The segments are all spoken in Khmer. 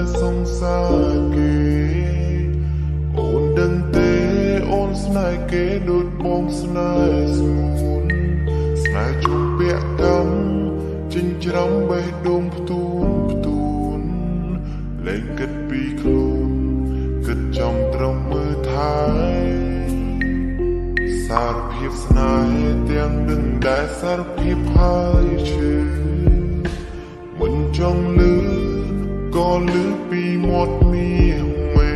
យសង្សារគេអូនដឹងទេអូនស្នេហ៍គេដូចបងស្នេហ៍ស្ងួនស្នេហ៍ជុំពាក់កម្មចិញ្ច្រាំបេះដូងផ្ទួនលែងគិតពីខ្លួនគិតចំត្រឹមមើលថែសារភាពស្នេហ៍ទាំងនឹងដែលសារភាពហើយឈឺមិនចង់លឺក៏លឺពីមាត់មាសមេ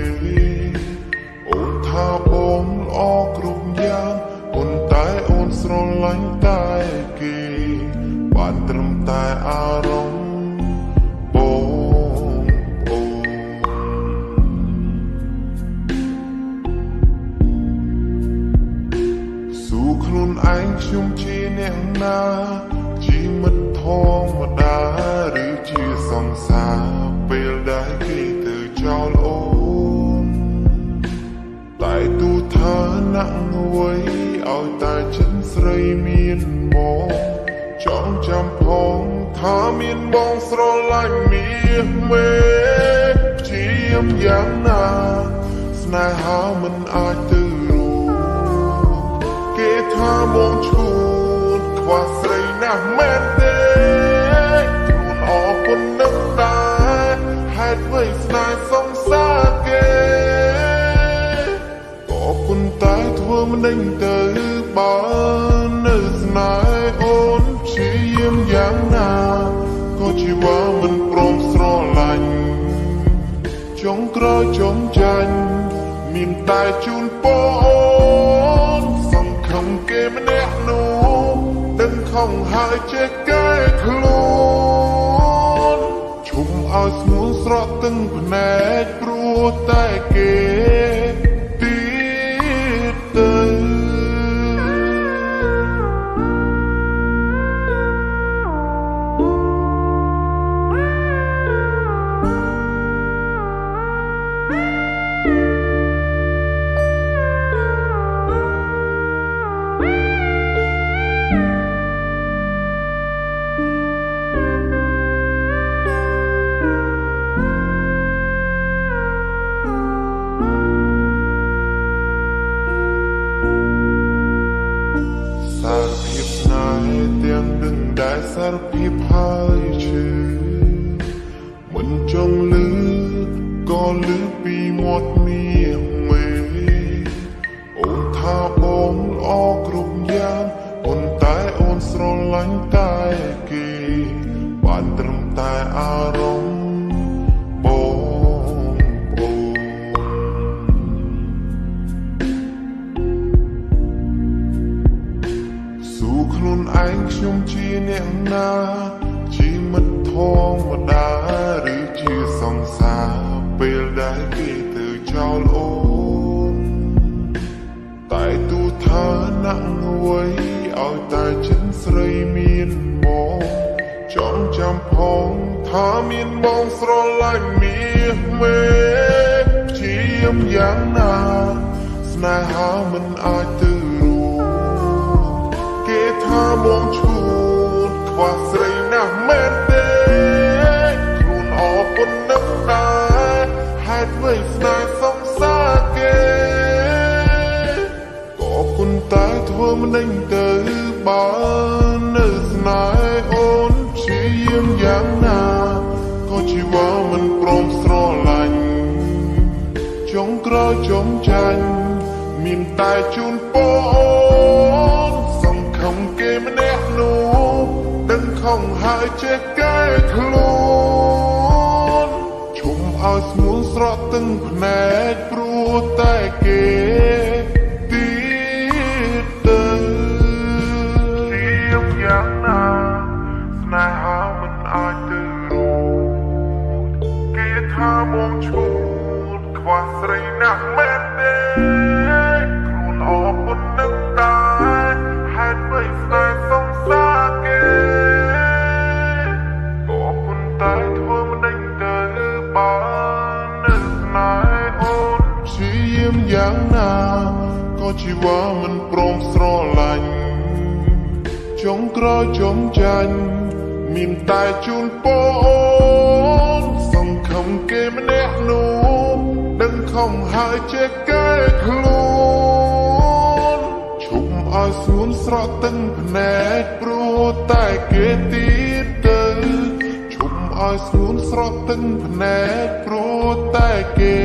អូនថាបងល្អគ្រប់យ៉ាងប៉ុន្តែអូនស្រឡាញ់តែគេបានត្រឹមតែអារម្មណ៍បងអូនស៊ូខ្លួនឯងខ្ញុំជាអ្នកណាជាមិត្តធម្មតាឬជាសង្សារពេលដែលគេទៅចោលអូនតែទូថាណាក់អ្វីឲ្យតែចិនស្រីមានបងចង់ចាំផងថាមានបងស្រឡាញ់មាសមេជាយ៉ាងណាស្នេហាមិនអាចទៅរួចគេថាបងឈួតខ្វះស្រីណាស់មែនទេខ្លួនអរគុណនឹងដែរហេតុអ្វីស្នេហ៍សង្សារគេក៏ប៉ុន្តែធ្វើមិនដេញទៅបើនៅស្នេហ៍អូនព្យាយាមយ៉ាងណាក៏ជីវ៉ាមិនព្រមស្រឡាញ់ចុងក្រោយចុងចាញ់មានតែជូនពរអូនសង្ឃឹមគេម្នាក់នោះដឹងខំហើយចេះកែខ្លួនឈុំឲ្យស្នួនស្រក់ទឹកភ្នែកព្រោះតែគេទៀតទៅសារភាពស្នេហ៍ទាំងនឹងដែលសារភាពហើយឈឺមិនចង់លឺក៏លឺពីមាត់មាសមេអូនថាបងល្អគ្រប់យ៉ាងប៉ុន្តែអូនស្រឡាញ់តែគេបានត្រឹមតែអារម្មណ៍បងអូនស៊ូខ្លួនឯងខ្ញុំជាអ្នកណាជាមិត្តធម្មតាឬជាសង្សារពេលដែលគេទៅចោលអូនតែទូថាណាក់អ្វីឲ្យតែចិនស្រីមានបងចង់ចាំផងថាមានបងស្រឡាញ់មាសមេជាយ៉ាងណាស្នេហាមិនអាចទៅរួចគេថាបងឈួតខ្វះស្រីណាស់មែនទេខ្លួនអរគុណនឹងដែរហេតុអ្វីស្នេហ៍សង្សារគេក៏ប៉ុន្តែធ្វើមិនដេញទៅបើនៅស្នេហ៍អូនព្យាយាមយ៉ាងណាក៏ជីវ៉ាមិនព្រមស្រឡាញ់ចុងក្រោយចុងចាញ់មានតែជូនពរអូនសង្ឃឹមគេម្នាក់នោះដឹងខំហើយចេះកែខ្លួនឈុំឲ្យស្នួនស្រក់ទឹកភ្នែកព្រោះតែគេទៀតទៅជាយ៉ាងណាស្នេហាមិនអាចទៅរួចគេថាបងឈួតខ្វះស្រីណាស់មែនទេខ្លួនអរគុណនឹងដែរហេតុអ្វីស្នេហ៍សង្សារគេក៏ប៉ុន្តែធ្វើមិនដេញទៅបើនៅស្នេហ៍អូនព្យាយាមយ៉ាងណាក៏ជីវ៉ាមិនព្រមស្រឡាញ់ចុងក្រោយចុងចាញ់មានតែជូនពរអូនសង្ឃ ខំគេម្នាក់នោះដឹងខំហើយចេះកែខ្លួនឈប់ឲ្យស្ងួនស្រក់ទឹកភ្នែកព្រោះតែគេទៀតទៅឈប់ឲ្យស្ងួនស្រក់ទឹកភ្នែកព្រោះតែគេ